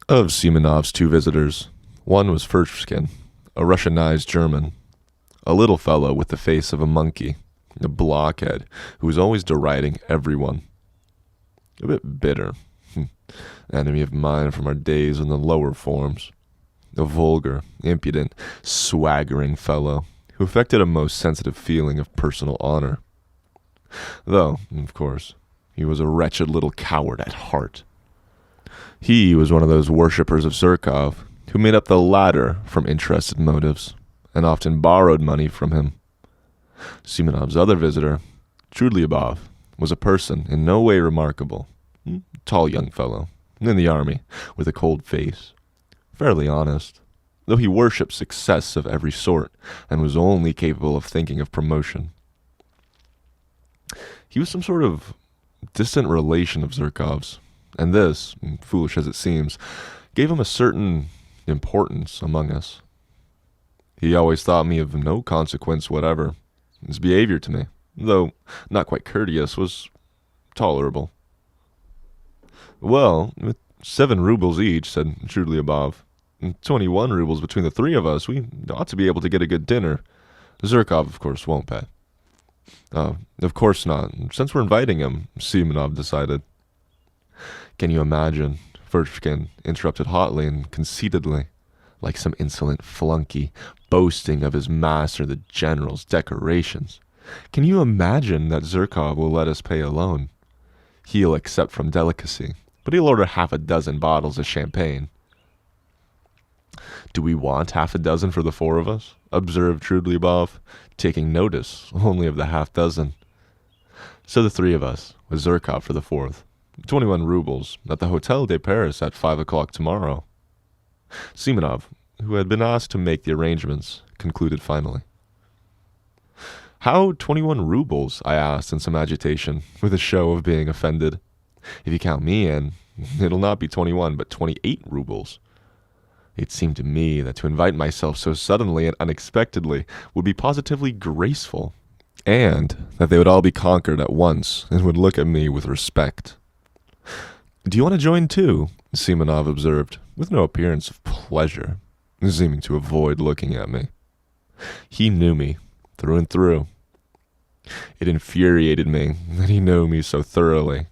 Of Simonov's two visitors, one was Furchkin, a Russianized German, a little fellow with the face of a monkey, a blockhead who was always deriding everyone. A bit bitter, enemy of mine from our days in the lower forms. A vulgar, impudent, swaggering fellow who affected a most sensitive feeling of personal honor. Though, of course, he was a wretched little coward at heart. He was one of those worshippers of Zherkov who made up the latter from interested motives and often borrowed money from him. Simonov's other visitor, Trudlyabov, was a person in no way remarkable. Tall young fellow, in the army, with a cold face. Fairly honest, though he worshipped success of every sort and was only capable of thinking of promotion. He was some sort of distant relation of Zherkov's, and this, foolish as it seems, gave him a certain importance among us. He always thought me of no consequence whatever. His behavior to me, though not quite courteous, was tolerable. Well, with 7 rubles each, said Trudlyabov, and 21 rubles between the three of us, we ought to be able to get a good dinner. Zherkov, of course, won't pay. Of course not. Since we're inviting him, Simonov decided. Can you imagine? Furchkin interrupted hotly and conceitedly, like some insolent flunky, boasting of his master the general's decorations. Can you imagine that Zherkov will let us pay alone? He'll accept from delicacy, but he'll order 6 bottles of champagne. Do we want 6 for the 4 of us? Observed Trudlyabov, taking notice only of the 6. So the 3 of us, with Zherkov for the 4th. 21 rubles, at the Hotel de Paris at 5 o'clock tomorrow. Simonov, who had been asked to make the arrangements, concluded finally. How 21 rubles? I asked in some agitation, with a show of being offended. If you count me in, it'll not be 21, but 28 rubles. It seemed to me that to invite myself so suddenly and unexpectedly would be positively graceful, and that they would all be conquered at once and would look at me with respect. Do you want to join too? Simonov observed, with no appearance of pleasure, seeming to avoid looking at me. He knew me, through and through. It infuriated me that he knew me so thoroughly.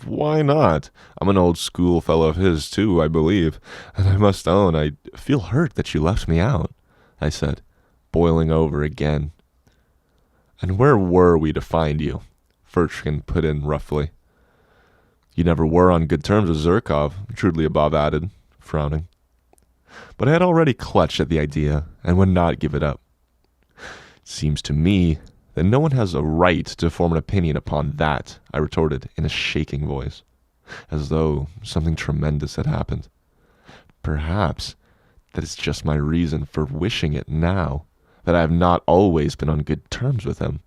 Why not? I'm an old school fellow of his, too, I believe, and I must own I feel hurt that you left me out, I said, boiling over again. And where were we to find you? Furchkin put in roughly. You never were on good terms with Zherkov, Trudlyabov added, frowning. But I had already clutched at the idea and would not give it up. Seems to me that no one has a right to form an opinion upon that, I retorted in a shaking voice, as though something tremendous had happened. Perhaps that is just my reason for wishing it now, that I have not always been on good terms with him.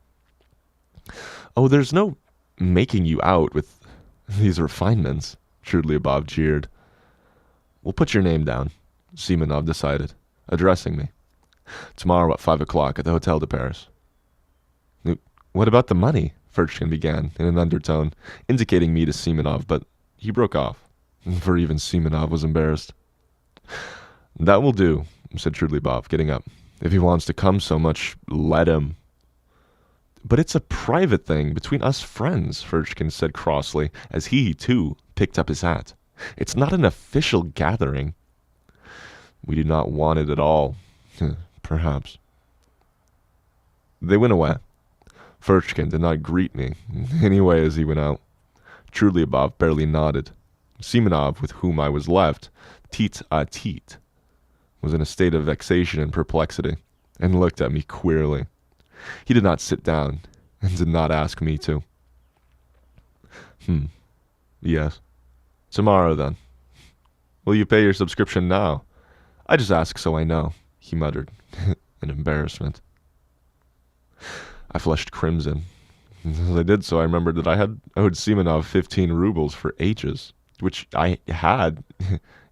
Oh, there's no making you out with these refinements, Trudlyabov jeered. We'll put your name down, Simonov decided, addressing me. Tomorrow at 5 o'clock at the Hotel de Paris. What about the money? Furchkin began in an undertone, indicating me to Simonov, but he broke off, for even Simonov was embarrassed. That will do, said Trudlyabov, getting up. If he wants to come so much, let him. But it's a private thing between us friends, Furchkin said crossly, as he, too, picked up his hat. It's not an official gathering. We do not want it at all, perhaps. They went away. Furchkin did not greet me anyway as he went out. Trudlyabov barely nodded. Simonov, with whom I was left, tete-a-tete, was in a state of vexation and perplexity, and looked at me queerly. He did not sit down, and did not ask me to. Yes. Tomorrow, then. Will you pay your subscription now? I just ask so I know, he muttered, in embarrassment. I flushed crimson. As I did so, I remembered that I had owed Simonov 15 rubles for ages, which I had,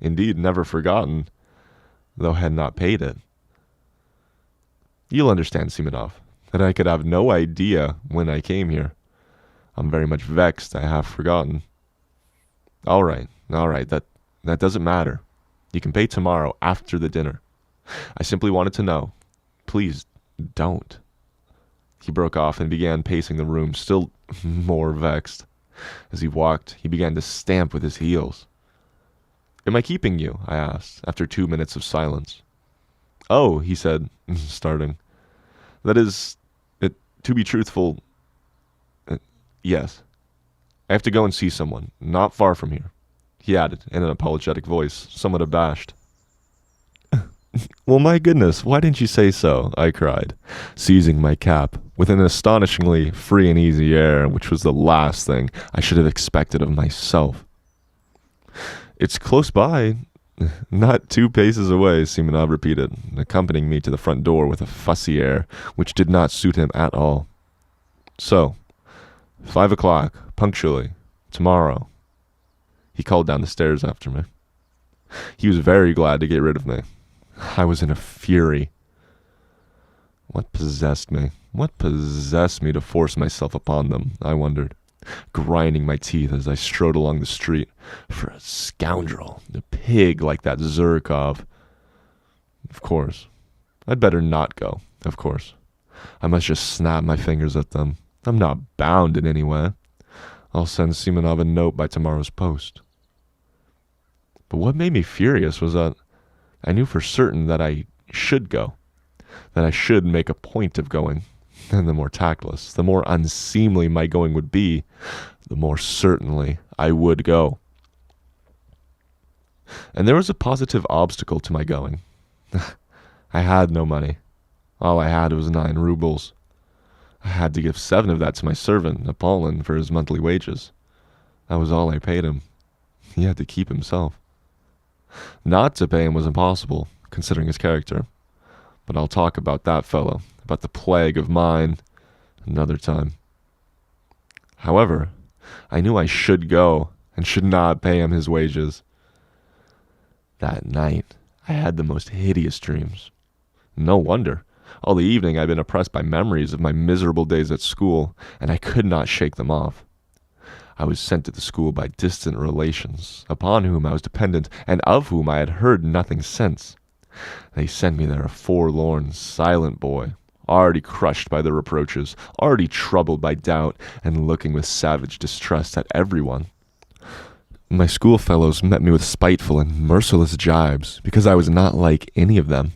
indeed, never forgotten, though had not paid it. You'll understand, Simonov, that I could have no idea when I came here. I'm very much vexed I have forgotten. All right, that That doesn't matter. You can pay tomorrow after the dinner. I simply wanted to know. Please don't. He broke off and began pacing the room, still more vexed. As he walked, he began to stamp with his heels. Am I keeping you? I asked, after 2 minutes of silence. Oh, he said, starting. That is, to be truthful, yes. I have to go and see someone, not far from here, he added in an apologetic voice, somewhat abashed. Well, my goodness, why didn't you say so? I cried, seizing my cap with an astonishingly free and easy air, which was the last thing I should have expected of myself. It's close by, not 2 paces away, Simonov repeated, accompanying me to the front door with a fussy air which did not suit him at all. So, 5 o'clock, punctually, tomorrow. He called down the stairs after me. He was very glad to get rid of me. I was in a fury. What possessed me? What possessed me to force myself upon them, I wondered, grinding my teeth as I strode along the street. For a scoundrel, a pig like that Zurkov. Of course. I'd better not go, of course. I must just snap my fingers at them. I'm not bound in any way. I'll send Simonov a note by tomorrow's post. But what made me furious was that I knew for certain that I should go, that I should make a point of going, and the more tactless, the more unseemly my going would be, the more certainly I would go. And there was a positive obstacle to my going. I had no money. All I had was 9 rubles. I had to give 7 of that to my servant, Apollon, for his monthly wages. That was all I paid him. He had to keep himself. Not to pay him was impossible, considering his character. But I'll talk about that fellow, about the plague of mine, another time. However, I knew I should go, and should not pay him his wages. That night, I had the most hideous dreams. No wonder. All the evening I'd been oppressed by memories of my miserable days at school, and I could not shake them off. I was sent to the school by distant relations, upon whom I was dependent, and of whom I had heard nothing since. They sent me there a forlorn, silent boy, already crushed by their reproaches, already troubled by doubt, and looking with savage distrust at everyone. My schoolfellows met me with spiteful and merciless jibes, because I was not like any of them.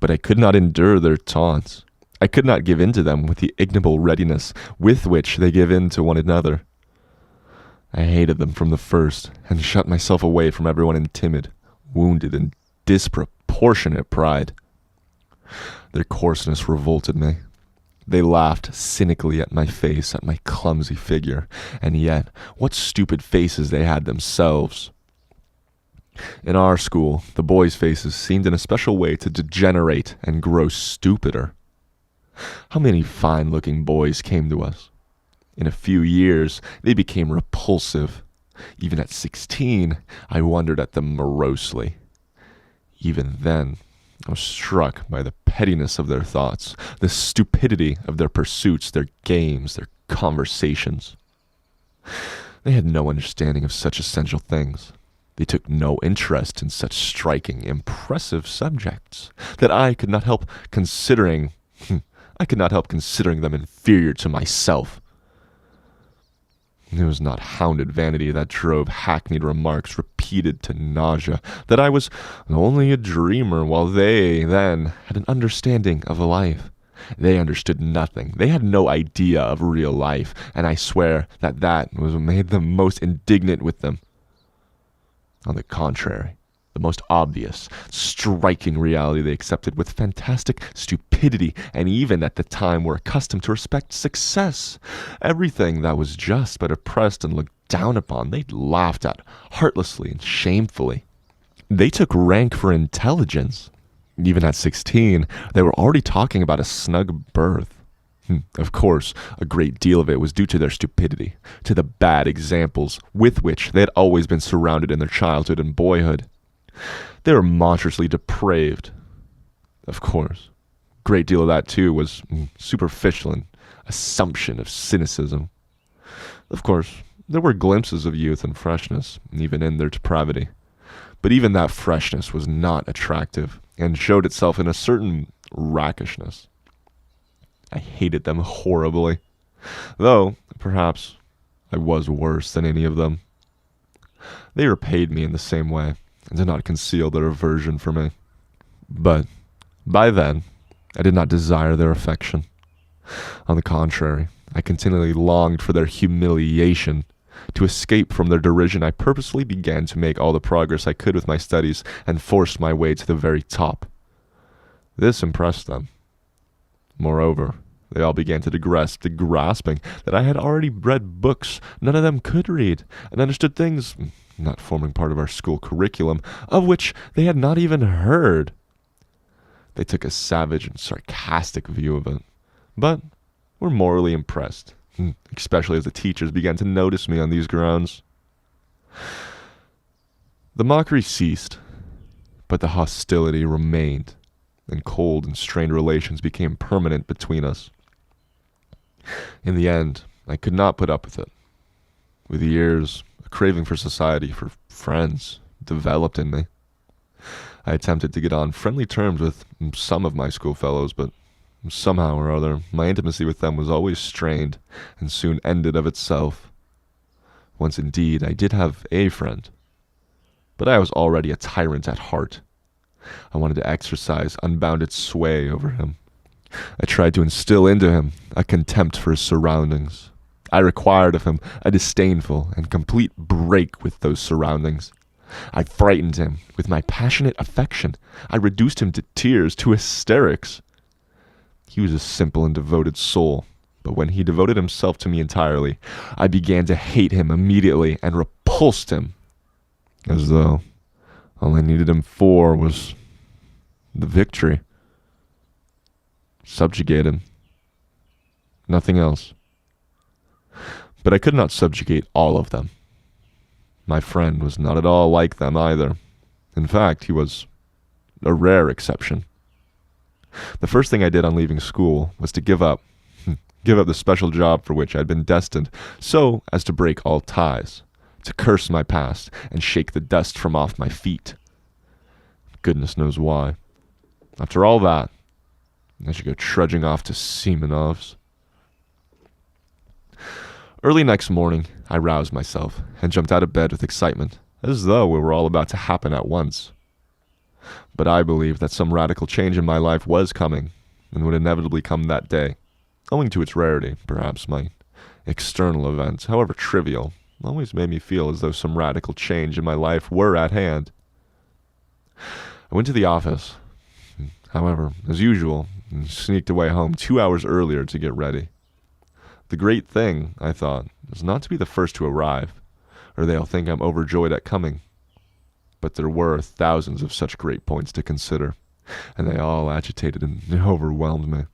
But I could not endure their taunts. I could not give in to them with the ignoble readiness with which they give in to one another. I hated them from the first, and shut myself away from everyone in timid, wounded, and disproportionate pride. Their coarseness revolted me. They laughed cynically at my face, at my clumsy figure, and yet, what stupid faces they had themselves. In our school, the boys' faces seemed in a special way to degenerate and grow stupider. How many fine-looking boys came to us? In a few years, they became repulsive. Even at 16, I wondered at them morosely. Even then, I was struck by the pettiness of their thoughts, the stupidity of their pursuits, their games, their conversations. They had no understanding of such essential things. They took no interest in such striking, impressive subjects that I could not help considering them inferior to myself. It was not hounded vanity that drove hackneyed remarks repeated to nausea, that I was only a dreamer, while they, then, had an understanding of life. They understood nothing. They had no idea of real life, and I swear that was what made them most indignant with them. On the contrary, the most obvious, striking reality they accepted with fantastic stupidity, and even at the time were accustomed to respect success. Everything that was just but oppressed and looked down upon, they laughed at, heartlessly and shamefully. They took rank for intelligence. Even at 16, they were already talking about a snug berth. Of course, a great deal of it was due to their stupidity, to the bad examples with which they had always been surrounded in their childhood and boyhood. They were monstrously depraved. Of course, a great deal of that, too, was superficial and assumption of cynicism. Of course, there were glimpses of youth and freshness, even in their depravity. But even that freshness was not attractive and showed itself in a certain rackishness. I hated them horribly, though perhaps I was worse than any of them. They repaid me in the same way and did not conceal their aversion for me. But by then, I did not desire their affection. On the contrary, I continually longed for their humiliation. To escape from their derision, I purposely began to make all the progress I could with my studies and forced my way to the very top. This impressed them. Moreover, they all began to digress, grasping that I had already read books none of them could read, and understood things, not forming part of our school curriculum, of which they had not even heard. They took a savage and sarcastic view of it, but were morally impressed, especially as the teachers began to notice me on these grounds. The mockery ceased, but the hostility remained, and cold and strained relations became permanent between us. In the end, I could not put up with it. With years, a craving for society, for friends, developed in me. I attempted to get on friendly terms with some of my schoolfellows, but somehow or other, my intimacy with them was always strained and soon ended of itself. Once indeed, I did have a friend, but I was already a tyrant at heart. I wanted to exercise unbounded sway over him. I tried to instill into him a contempt for his surroundings. I required of him a disdainful and complete break with those surroundings. I frightened him with my passionate affection. I reduced him to tears, to hysterics. He was a simple and devoted soul, but when he devoted himself to me entirely, I began to hate him immediately and repulsed him, as though all I needed him for was the victory. Subjugate him. Nothing else. But I could not subjugate all of them. My friend was not at all like them either. In fact, he was a rare exception. The first thing I did on leaving school was to give up the special job for which I had been destined, so as to break all ties, to curse my past and shake the dust from off my feet. Goodness knows why. After all that, I should go trudging off to Semenov's. Early next morning, I roused myself and jumped out of bed with excitement, as though it were all about to happen at once. But I believed that some radical change in my life was coming, and would inevitably come that day. Owing to its rarity, perhaps my external events, however trivial, always made me feel as though some radical change in my life were at hand. I went to the office, however, as usual, and sneaked away home 2 hours earlier to get ready. The great thing, I thought, is not to be the first to arrive, or they'll think I'm overjoyed at coming. But there were thousands of such great points to consider, and they all agitated and overwhelmed me.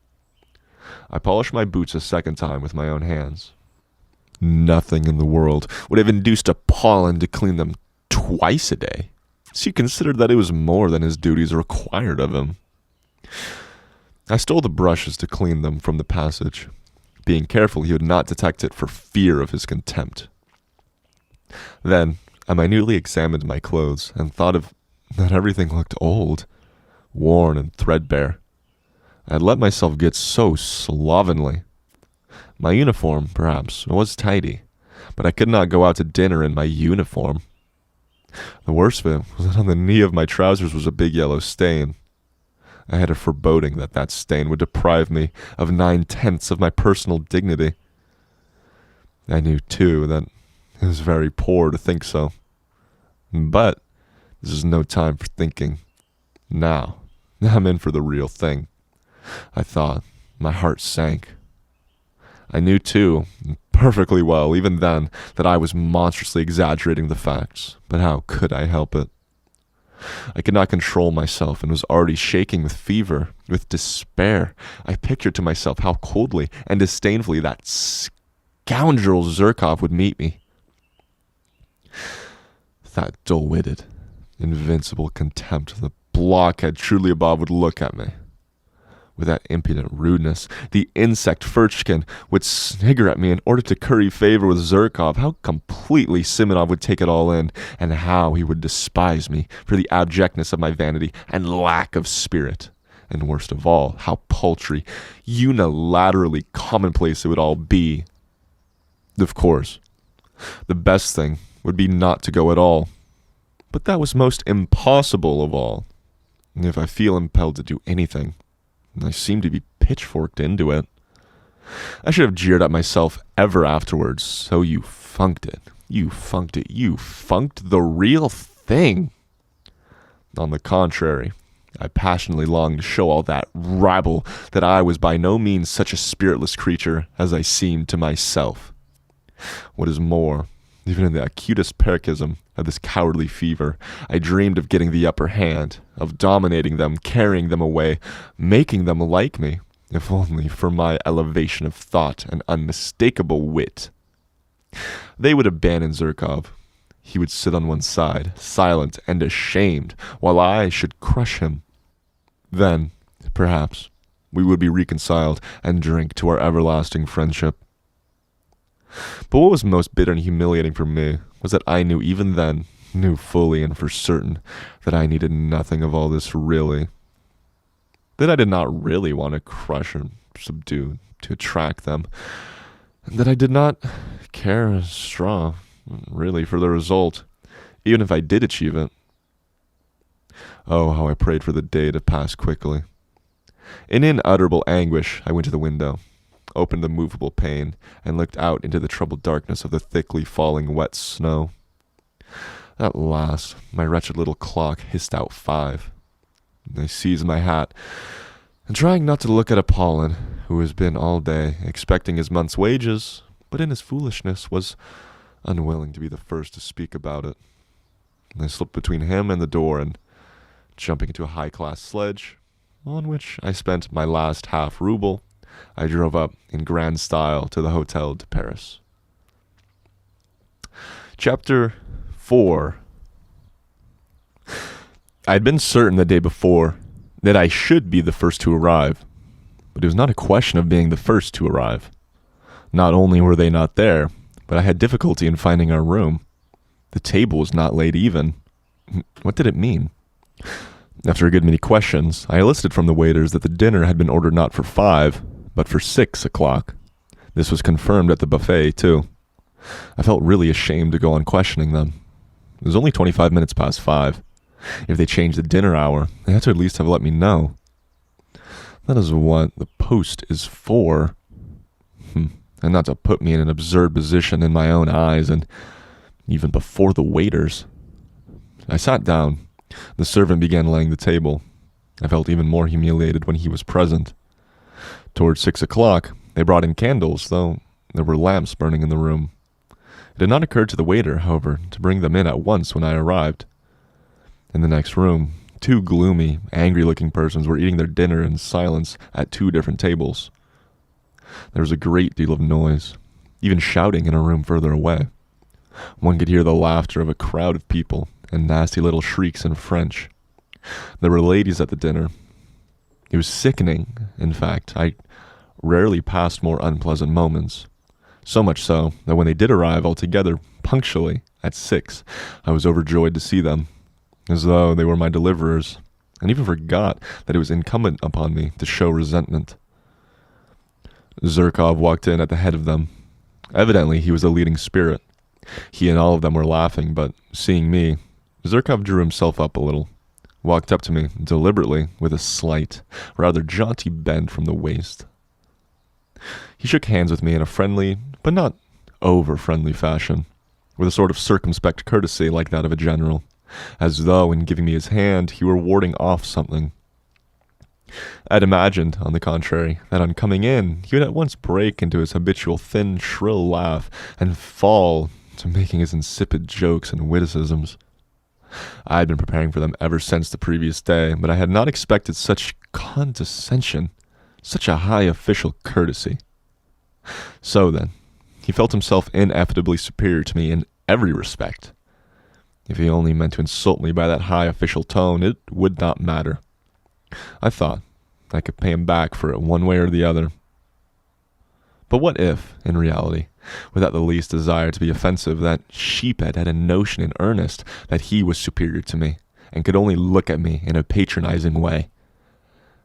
I polished my boots a second time with my own hands. Nothing in the world would have induced a Paulin to clean them twice a day. She considered that it was more than his duties required of him. I stole the brushes to clean them from the passage, being careful he would not detect it for fear of his contempt. Then I minutely examined my clothes and thought of that everything looked old, worn and threadbare. I had let myself get so slovenly. My uniform, perhaps, was tidy, but I could not go out to dinner in my uniform. The worst of it was that on the knee of my trousers was a big yellow stain. I had a foreboding that that stain would deprive me of 9/10 of my personal dignity. I knew, too, that it was very poor to think so. But this is no time for thinking. Now I'm in for the real thing. I thought. My heart sank. I knew, too, perfectly well, even then, that I was monstrously exaggerating the facts. But how could I help it? I could not control myself and was already shaking with fever, with despair. I pictured to myself how coldly and disdainfully that scoundrel Zherkov would meet me. That dull-witted, invincible contempt the blockhead Trulyabov would look at me. With that impudent rudeness, the insect Furchkin would snigger at me in order to curry favor with Zherkov, how completely Simonov would take it all in, and how he would despise me for the abjectness of my vanity and lack of spirit. And worst of all, how paltry, unilaterally commonplace it would all be. Of course, the best thing would be not to go at all. But that was most impossible of all. And if I feel impelled to do anything, I seem to be pitchforked into it. I should have jeered at myself ever afterwards. So you funked it. You funked it. You funked the real thing. On the contrary, I passionately longed to show all that rabble that I was by no means such a spiritless creature as I seemed to myself. What is more, even in the acutest paroxysm of this cowardly fever, I dreamed of getting the upper hand, of dominating them, carrying them away, making them like me, if only for my elevation of thought and unmistakable wit. They would abandon Zherkov. He would sit on one side, silent and ashamed, while I should crush him. Then, perhaps, we would be reconciled and drink to our everlasting friendship. But what was most bitter and humiliating for me was that I knew even then, knew fully and for certain, that I needed nothing of all this really. That I did not really want to crush or subdue to attract them. And that I did not care a straw, really, for the result, even if I did achieve it. Oh, how I prayed for the day to pass quickly. In unutterable anguish, I went to the window, opened the movable pane, and looked out into the troubled darkness of the thickly falling wet snow. At last, my wretched little clock hissed out 5. I seized my hat, and trying not to look at Apollon, who has been all day expecting his month's wages, but in his foolishness was unwilling to be the first to speak about it, I slipped between him and the door, and jumping into a high-class sledge, on which I spent my last half-ruble, I drove up in grand style to the Hotel de Paris. Chapter 4. I had been certain the day before that I should be the first to arrive, but it was not a question of being the first to arrive. Not only were they not there, but I had difficulty in finding our room. The table was not laid even. What did it mean? After a good many questions, I elicited from the waiters that the dinner had been ordered not for 5, but for 6 o'clock. This was confirmed at the buffet, too. I felt really ashamed to go on questioning them. It was only 25 minutes past 5. If they changed the dinner hour, they had to at least have let me know. That is what the post is for. And not to put me in an absurd position in my own eyes, and even before the waiters. I sat down. The servant began laying the table. I felt even more humiliated when he was present. Towards 6 o'clock, they brought in candles, though there were lamps burning in the room. It had not occurred to the waiter, however, to bring them in at once when I arrived. In the next room, 2 gloomy, angry-looking persons were eating their dinner in silence at 2 different tables. There was a great deal of noise, even shouting in a room further away. One could hear the laughter of a crowd of people and nasty little shrieks in French. There were ladies at the dinner. It was sickening, in fact. I rarely passed more unpleasant moments. So much so that when they did arrive altogether, punctually, at 6, I was overjoyed to see them, as though they were my deliverers, and even forgot that it was incumbent upon me to show resentment. Zherkov walked in at the head of them. Evidently, he was the leading spirit. He and all of them were laughing, but seeing me, Zherkov drew himself up a little, walked up to me deliberately with a slight, rather jaunty bend from the waist. He shook hands with me in a friendly, but not over-friendly fashion, with a sort of circumspect courtesy like that of a general, as though in giving me his hand he were warding off something. I had imagined, on the contrary, that on coming in he would at once break into his habitual thin, shrill laugh and fall to making his insipid jokes and witticisms. I had been preparing for them ever since the previous day, but I had not expected such condescension, such a high official courtesy. So then, he felt himself inevitably superior to me in every respect. If he only meant to insult me by that high official tone, it would not matter. I thought, I could pay him back for it one way or the other. But what if, in reality, without the least desire to be offensive, that sheephead had a notion in earnest that he was superior to me, and could only look at me in a patronizing way?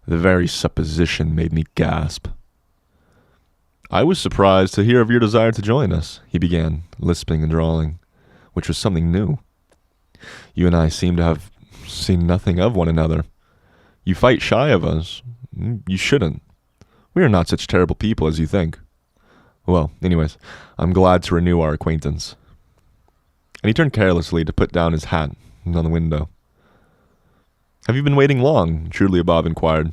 The very supposition made me gasp. "I was surprised to hear of your desire to join us," he began, lisping and drawling, which was something new. "You and I seem to have seen nothing of one another. You fight shy of us. You shouldn't. We are not such terrible people as you think. Well, anyways, I'm glad to renew our acquaintance." And he turned carelessly to put down his hat on the window. "Have you been waiting long?" Trulyabov inquired.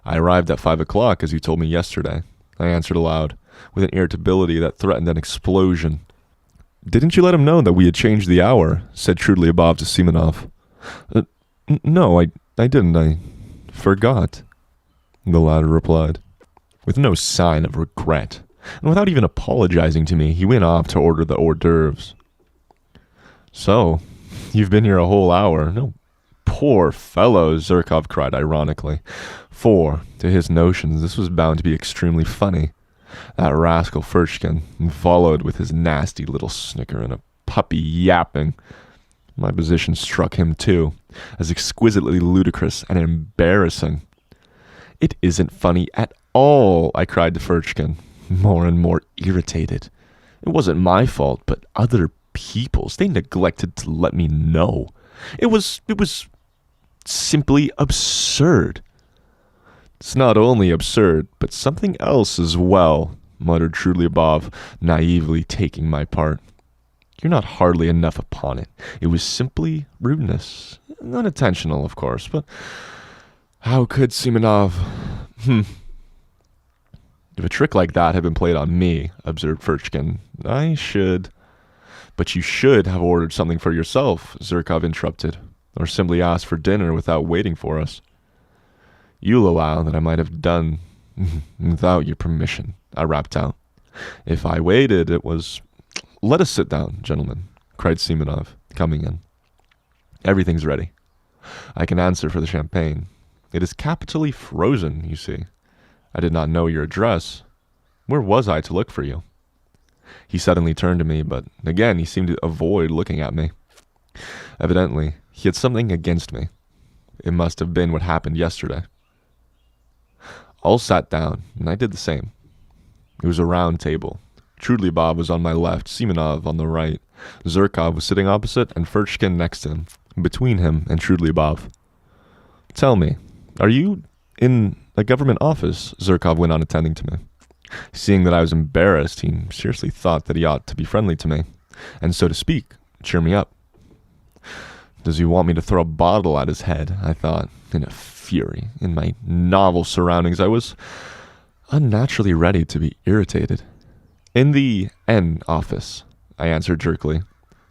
"I arrived at 5 o'clock, as you told me yesterday," I answered aloud, with an irritability that threatened an explosion. "Didn't you let him know that we had changed the hour?" said Trulyabov to Simonov. No, I didn't. I forgot," the latter replied. With no sign of regret, and without even apologizing to me, he went off to order the hors d'oeuvres. "So, you've been here a whole hour? No, poor fellow," Zherkov cried ironically, for, to his notions, this was bound to be extremely funny. That rascal Furchkin, followed with his nasty little snicker and a puppy yapping. My position struck him too, as exquisitely ludicrous and embarrassing. "It isn't funny at all," I cried to Furchkin, more and more irritated. "It wasn't my fault, but other people's. They neglected to let me know. It was simply absurd." "It's not only absurd, but something else as well," muttered Trulyabov, naively taking my part. "You're not hardly enough upon it. It was simply rudeness. Unintentional, of course, but how could Simonov... If a trick like that had been played on me," observed Furchkin, "I should..." "But you should have ordered something for yourself," Zherkov interrupted, "or simply asked for dinner without waiting for us." "You'll allow that I might have done without your permission," I rapped out. "If I waited, it was..." "Let us sit down, gentlemen," cried Simonov, coming in. "Everything's ready. I can answer for the champagne. It is capitally frozen, you see. I did not know your address. Where was I to look for you?" He suddenly turned to me, but again he seemed to avoid looking at me. Evidently, he had something against me. It must have been what happened yesterday. All sat down, and I did the same. It was a round table. Trulyabov was on my left, Simonov on the right. Zherkov was sitting opposite, and Furchkin next to him, between him and Trulyabov. "Tell me, are you in a government office?" Zherkov went on, attending to me. Seeing that I was embarrassed, he seriously thought that he ought to be friendly to me, and so to speak, cheer me up. Does he want me to throw a bottle at his head? I thought, in a fury. In my novel surroundings, I was unnaturally ready to be irritated. "In the N office," I answered jerkily,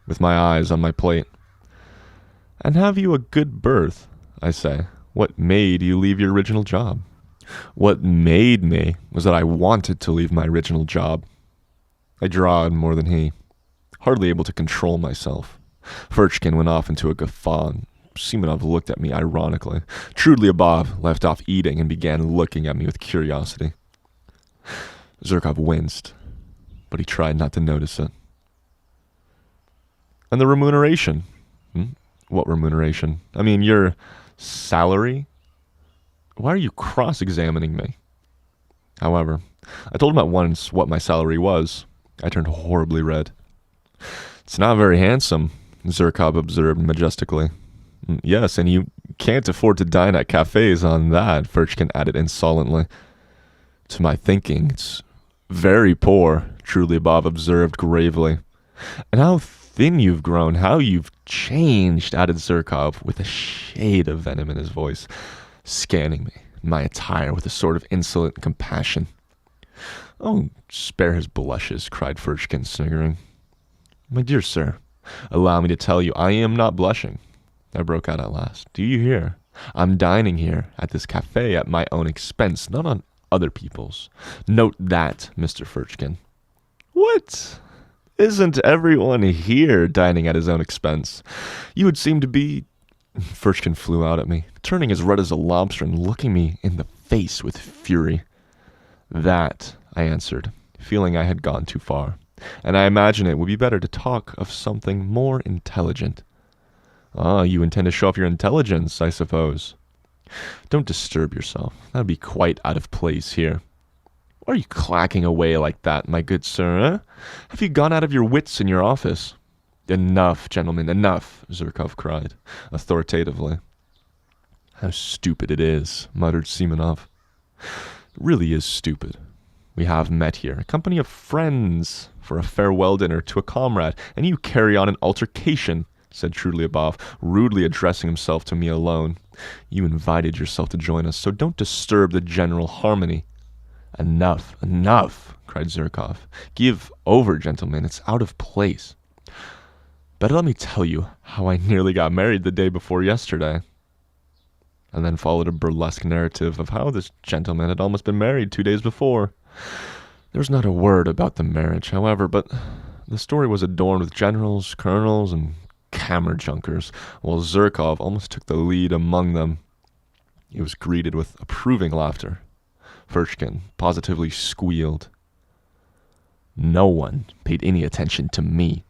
with my eyes on my plate. "And have you a good berth?" I say. "What made you leave your original job?" "What made me was that I wanted to leave my original job." I drawled more than he, hardly able to control myself. Furchkin went off into a guffaw. Simonov looked at me ironically. Trulyabov left off eating and began looking at me with curiosity. Zherkov winced, but he tried not to notice it. "And the remuneration?" "What remuneration? I mean, your salary?" "Why are you cross-examining me?" However, I told him at once what my salary was. I turned horribly red. "It's not very handsome," Zherkov observed majestically. "Yes, and you can't afford to dine at cafes on that," Furchkin added insolently. "To my thinking, it's very poor," Trulyabov observed gravely. "And how thin you've grown, how you've changed," added Zherkov, with a shade of venom in his voice, scanning me, my attire, with a sort of insolent compassion. "Oh, spare his blushes," cried Furchkin, sniggering. "My dear sir, allow me to tell you I am not blushing," I broke out at last. "Do you hear? I'm dining here at this cafe at my own expense, not on other people's. Note that, Mr. Furchkin." "What? Isn't everyone here dining at his own expense? You would seem to be Furchkin flew out at me, turning as red as a lobster and looking me in the face with fury. That, I answered, feeling I had gone too far, and I imagine it would be better to talk of something more intelligent. Ah, you intend to show off your intelligence, I suppose. Don't disturb yourself. That would be quite out of place here. Why are you clacking away like that, my good sir, eh? Have you gone out of your wits in your office? Enough, gentlemen, enough, Zherkov cried, authoritatively. How stupid it is, muttered Simonov. It really is stupid. We have met here, a company of friends, for a farewell dinner to a comrade, and you carry on an altercation, said Trudolyubov, rudely addressing himself to me alone. You invited yourself to join us, so don't disturb the general harmony. Enough, enough, cried Zherkov. Give over, gentlemen, it's out of place. Better let me tell you how I nearly got married the day before yesterday. And then followed a burlesque narrative of how this gentleman had almost been married 2 days before. There was not a word about the marriage, however, but the story was adorned with generals, colonels, and kammerjunkers, while Zherkov almost took the lead among them. It was greeted with approving laughter. Furchkin positively squealed. No one paid any attention to me,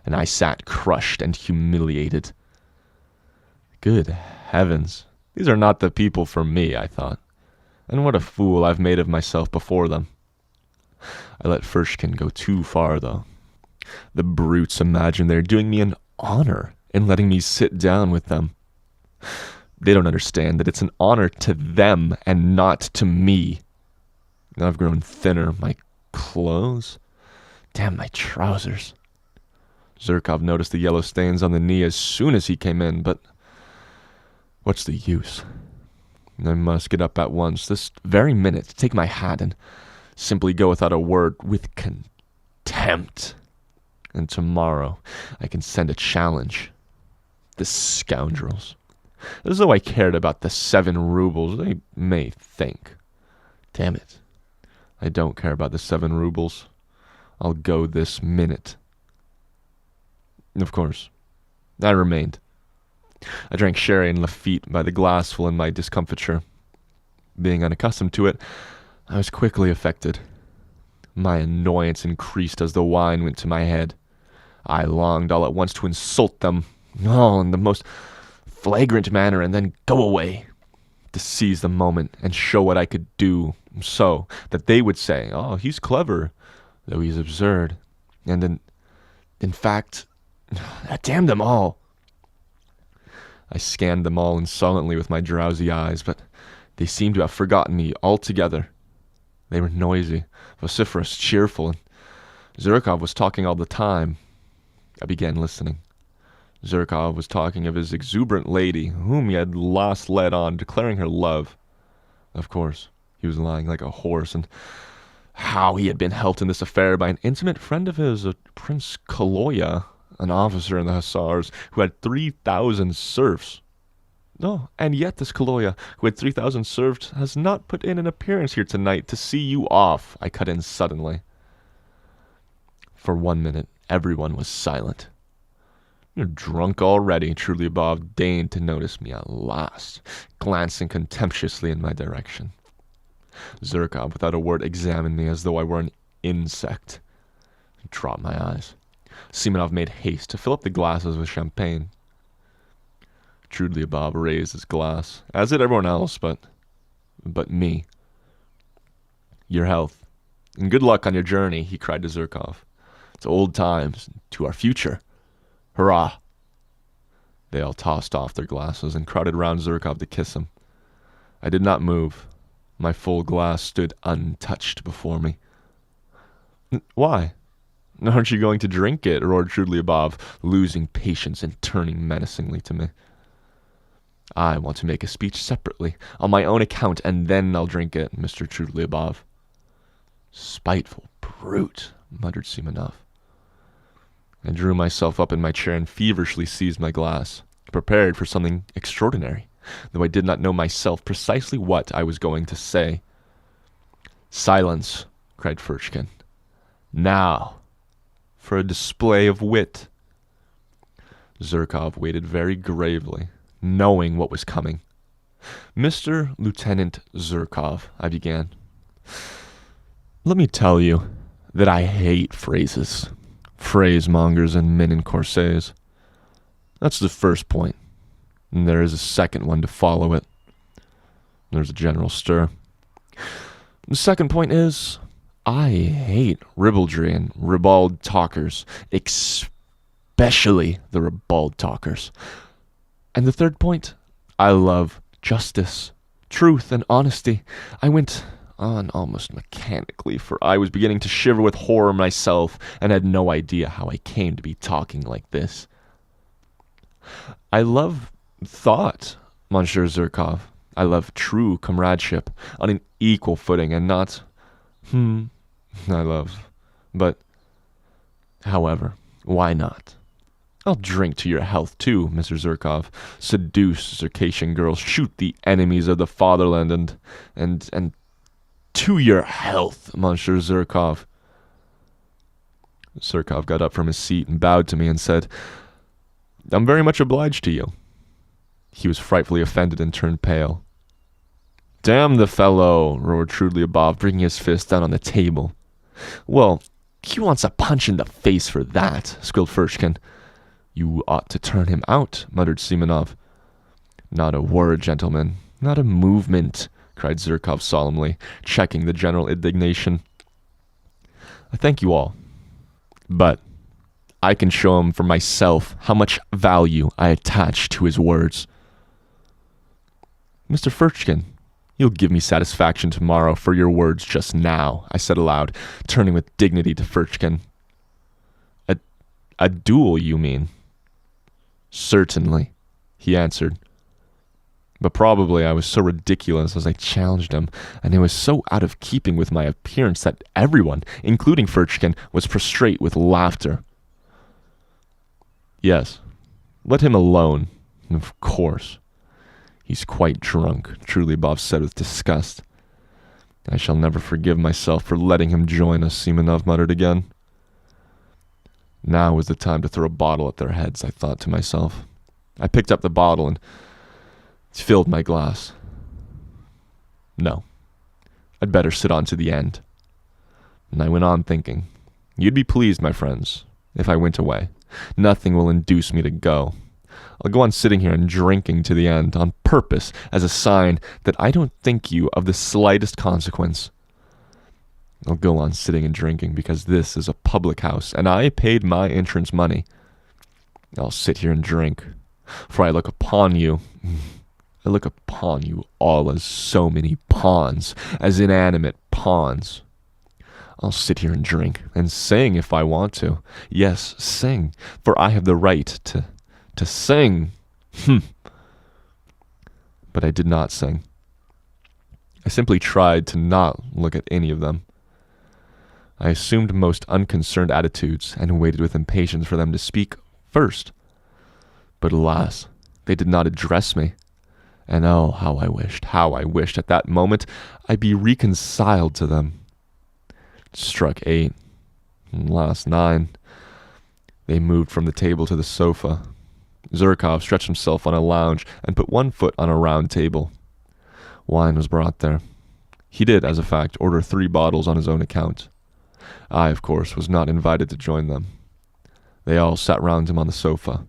and I sat crushed and humiliated. Good heavens, these are not the people for me, I thought, and what a fool I've made of myself before them. I let Furchkin go too far, though. The brutes imagine they're doing me an honor in letting me sit down with them. They don't understand that it's an honor to them and not to me. I've grown thinner. My clothes? Damn my trousers. Zherkov noticed the yellow stains on the knee as soon as he came in, but what's the use? I must get up at once, this very minute, take my hat and simply go without a word with contempt. And tomorrow I can send a challenge. The scoundrels. As though I cared about the 7 rubles, they may think. Damn it. I don't care about the 7 rubles. I'll go this minute. Of course, I remained. I drank sherry and Lafitte by the glassful in my discomfiture. Being unaccustomed to it, I was quickly affected. My annoyance increased as the wine went to my head. I longed all at once to insult them, all in the most flagrant manner, and then go away, to seize the moment and show what I could do, so that they would say, oh, he's clever, though he's absurd, and in fact, damn them all. I scanned them all insolently with my drowsy eyes, but they seemed to have forgotten me altogether. They were noisy, vociferous, cheerful, and Zherkov was talking all the time. I began listening. Zherkov was talking of his exuberant lady, whom he had last led on, declaring her love. Of course, he was lying like a horse, and how he had been helped in this affair by an intimate friend of his, a Prince Kaloya, an officer in the Hussars, who had 3,000 serfs. No, and yet this Kaloya, who had 3,000 serfs, has not put in an appearance here tonight to see you off, I cut in suddenly. For 1 minute, everyone was silent. You're drunk already, Trudolyubov deigned to notice me at last, glancing contemptuously in my direction. Zherkov, without a word, examined me as though I were an insect. I dropped my eyes. Simonov made haste to fill up the glasses with champagne. Trudolyubov raised his glass, as did everyone else, but me. Your health, and good luck on your journey, he cried to Zherkov. To old times, to our future. Hurrah! They all tossed off their glasses and crowded round Zherkov to kiss him. I did not move. My full glass stood untouched before me. Why? Aren't you going to drink it? Roared Trudolyubov, losing patience and turning menacingly to me. I want to make a speech separately, on my own account, and then I'll drink it, Mr. Trudolyubov. Spiteful brute, muttered Simonov. I drew myself up in my chair and feverishly seized my glass, prepared for something extraordinary, though I did not know myself precisely what I was going to say. Silence, cried Furchkin. Now, for a display of wit. Zherkov waited very gravely, knowing what was coming. "Mr. Lieutenant Zurkov," I began, "let me tell you that I hate phrases, phrasemongers and men in corsets. That's the first point, and there is a second one to follow it." There's a general stir. "The second point is, I hate ribaldry and ribald talkers, especially the ribald talkers. And the third point, I love justice, truth, and honesty." I went on almost mechanically, for I was beginning to shiver with horror myself, and had no idea how I came to be talking like this. "I love thought, Monsieur Zurkov. I love true comradeship, on an equal footing, and not, I love, but, however, why not? I'll drink to your health too, Mr. Zurkov. Seduce Circassian girls, shoot the enemies of the fatherland, and to your health, Monsieur Zurkov." Zurkov got up from his seat and bowed to me and said, "I'm very much obliged to you." He was frightfully offended and turned pale. "Damn the fellow," roared Trudlyabov, bringing his fist down on the table. "Well, he wants a punch in the face for that," squealed Furchkin. "You ought to turn him out," muttered Simonov. "Not a word, gentlemen, not a movement," cried Zurkov solemnly, checking the general indignation. "I thank you all, but I can show him for myself how much value I attach to his words." "Mr. Furchkin, you'll give me satisfaction tomorrow for your words just now," I said aloud, turning with dignity to Furchkin. A duel, you mean?" "Certainly," he answered. But probably I was so ridiculous as I challenged him, and it was so out of keeping with my appearance that everyone, including Furchkin, was prostrate with laughter. "Yes, let him alone, of course. He's quite drunk," Trudlyabov said with disgust. "I shall never forgive myself for letting him join us," Simonov muttered again. Now was the time to throw a bottle at their heads, I thought to myself. I picked up the bottle and filled my glass. No, I'd better sit on to the end. And I went on thinking, you'd be pleased, my friends, if I went away. Nothing will induce me to go. I'll go on sitting here and drinking to the end, on purpose, as a sign that I don't think you of the slightest consequence. I'll go on sitting and drinking because this is a public house, and I paid my entrance money. I'll sit here and drink, for I look upon you all as so many pawns, as inanimate pawns. I'll sit here and drink, and sing if I want to. Yes, sing, for I have the right to sing. But I did not sing. I simply tried to not look at any of them. I assumed most unconcerned attitudes and waited with impatience for them to speak first. But alas, they did not address me. And oh, how I wished at that moment I'd be reconciled to them. It struck 8, and last 9. They moved from the table to the sofa. Zurkov stretched himself on a lounge and put one foot on a round table. Wine was brought there. He did, as a fact, order 3 bottles on his own account. I, of course, was not invited to join them. They all sat round him on the sofa.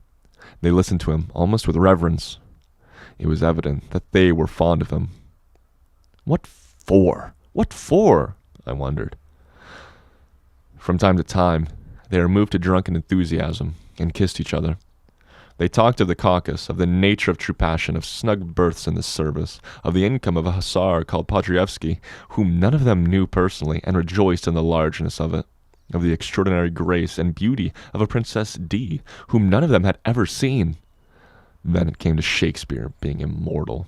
They listened to him, almost with reverence. It was evident that they were fond of him. What for? What for? I wondered. From time to time, they were moved to drunken enthusiasm and kissed each other. They talked of the Caucasus, of the nature of true passion, of snug berths in the service, of the income of a hussar called Podrievsky, whom none of them knew personally, and rejoiced in the largeness of it, of the extraordinary grace and beauty of a Princess D, whom none of them had ever seen. Then it came to Shakespeare being immortal.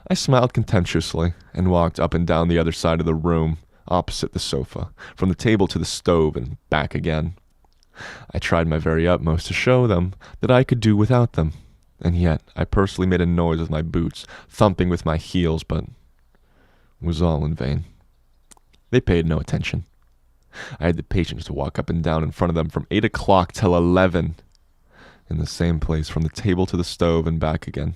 I smiled contemptuously and walked up and down the other side of the room, opposite the sofa, from the table to the stove and back again. I tried my very utmost to show them that I could do without them, and yet I personally made a noise with my boots, thumping with my heels, but it was all in vain. They paid no attention. I had the patience to walk up and down in front of them from 8 o'clock till 11. in the same place from the table to the stove and back again.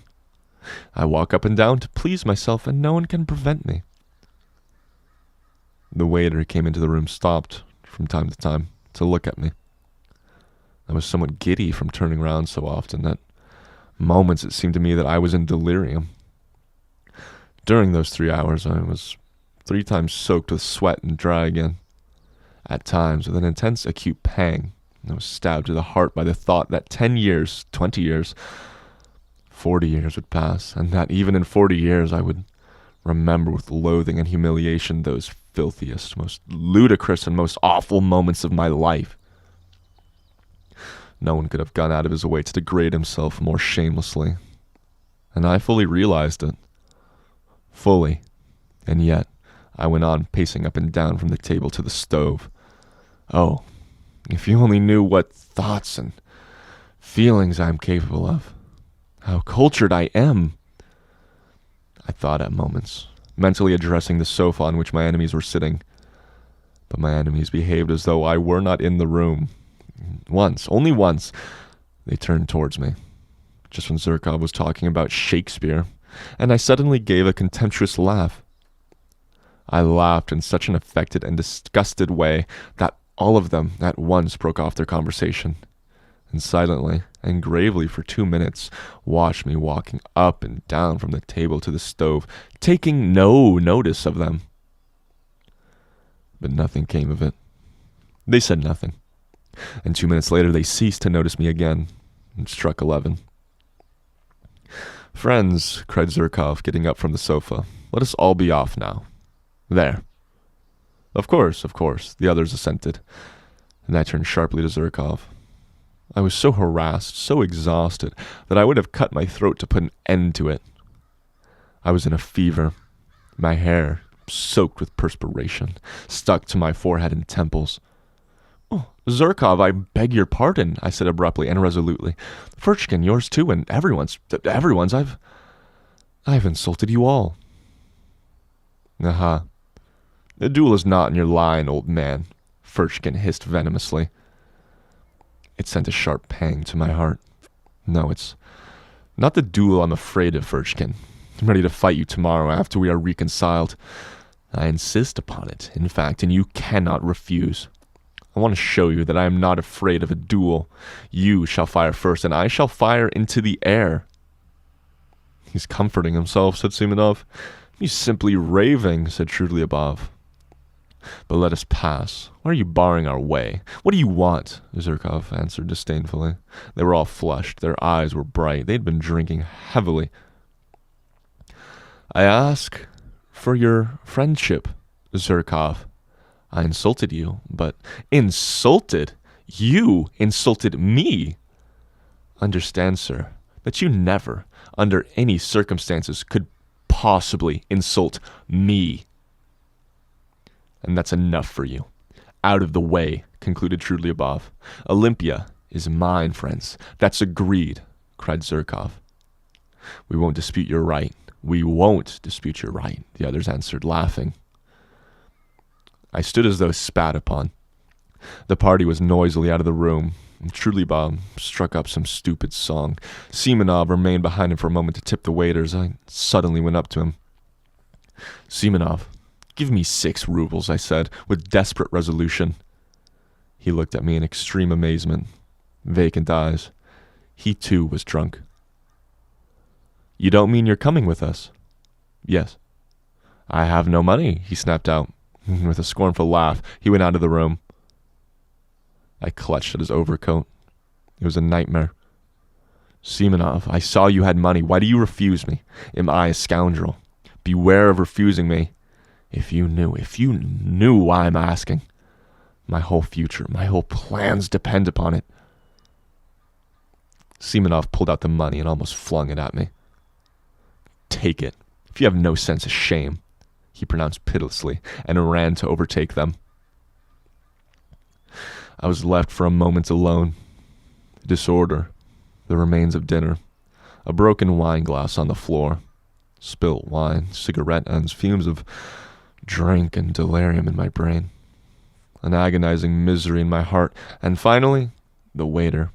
I walk up and down to please myself, and no one can prevent me. The waiter who came into the room stopped from time to time to look at me. I was somewhat giddy from turning around so often that moments it seemed to me that I was in delirium. During those 3 hours, I was 3 times soaked with sweat and dry again. At times, with an intense acute pang, I was stabbed to the heart by the thought that 10 years, 20 years, 40 years would pass, and that even in 40 years I would remember with loathing and humiliation those filthiest, most ludicrous, and most awful moments of my life. No one could have gone out of his way to degrade himself more shamelessly, and I fully realized it. Fully. And yet, I went on pacing up and down from the table to the stove. Oh, if you only knew what thoughts and feelings I am capable of. How cultured I am, I thought at moments, mentally addressing the sofa on which my enemies were sitting. But my enemies behaved as though I were not in the room. Once, only once, they turned towards me, just when Zherkov was talking about Shakespeare, and I suddenly gave a contemptuous laugh. I laughed in such an affected and disgusted way that all of them at once broke off their conversation, and silently and gravely for 2 minutes watched me walking up and down from the table to the stove, taking no notice of them. But nothing came of it. They said nothing, and 2 minutes later they ceased to notice me again, and struck 11. "Friends," cried Zherkov, getting up from the sofa, "let us all be off now. There." Of course, the others assented, and I turned sharply to Zherkov. I was so harassed, so exhausted, that I would have cut my throat to put an end to it. I was in a fever, my hair, soaked with perspiration, stuck to my forehead and temples. "Oh, Zherkov, I beg your pardon," I said abruptly and resolutely. "Furchkin, yours too, and everyone's. I've insulted you all." "Aha. The duel is not in your line, old man," Furchkin hissed venomously. It sent a sharp pang to my heart. "No, it's not the duel I'm afraid of, Furchkin. I'm ready to fight you tomorrow after we are reconciled. I insist upon it, in fact, and you cannot refuse. I want to show you that I am not afraid of a duel. You shall fire first, and I shall fire into the air." "He's comforting himself," said Simonov. "He's simply raving," said Trudlyabov. "But let us pass. Why are you barring our way? What do you want?" Zherkov answered disdainfully. They were all flushed. Their eyes were bright. They'd been drinking heavily. "I ask for your friendship, Zherkov. I insulted you, but..." "Insulted? You insulted me? Understand, sir, that you never, under any circumstances, could possibly insult me. And that's enough for you. Out of the way," concluded Trudlyabov. "Olympia is mine, friends. That's agreed," cried Zherkov. "We won't dispute your right. We won't dispute your right," the others answered, laughing. I stood as though spat upon. The party was noisily out of the room, and Trudlyabov struck up some stupid song. Simonov remained behind him for a moment to tip the waiters. I suddenly went up to him. "Simonov, give me 6 rubles, I said, with desperate resolution. He looked at me in extreme amazement, vacant eyes. He too was drunk. "You don't mean you're coming with us?" "Yes." "I have no money," he snapped out. With a scornful laugh, he went out of the room. I clutched at his overcoat. It was a nightmare. "Simonov, I saw you had money. Why do you refuse me? Am I a scoundrel? Beware of refusing me. If you knew why I'm asking. My whole future, my whole plans depend upon it." Simonov pulled out the money and almost flung it at me. "Take it, if you have no sense of shame," he pronounced pitilessly, and ran to overtake them. I was left for a moment alone. Disorder, the remains of dinner, a broken wine glass on the floor, spilt wine, cigarette ends, fumes of drink and delirium in my brain, an agonizing misery in my heart, and finally, the waiter.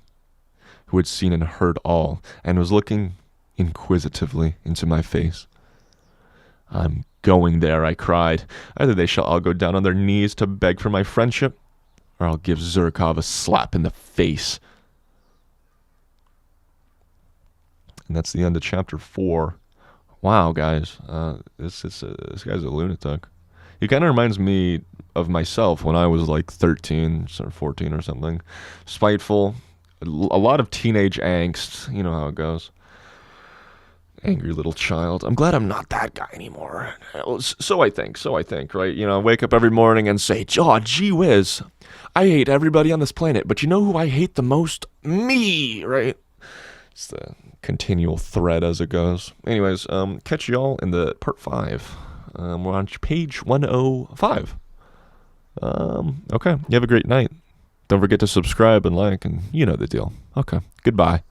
who had seen and heard all, and was looking inquisitively into my face. "I'm going there," I cried. "Either they shall all go down on their knees to beg for my friendship, or I'll give Zurkov a slap in the face." And that's the end of chapter 4. Wow, guys, this guy's a lunatic. He kind of reminds me of myself when I was like 13 or 14 or something. Spiteful, a lot of teenage angst. You know how it goes. Angry little child. I'm glad I'm not that guy anymore. So I think, right? You know, wake up every morning and say, "Oh, gee whiz, I hate everybody on this planet, but you know who I hate the most? Me," right? It's the continual thread as it goes. Anyways, catch y'all in the part 5. We're on page 105. Okay, you have a great night. Don't forget to subscribe and like, and you know the deal. Okay, goodbye.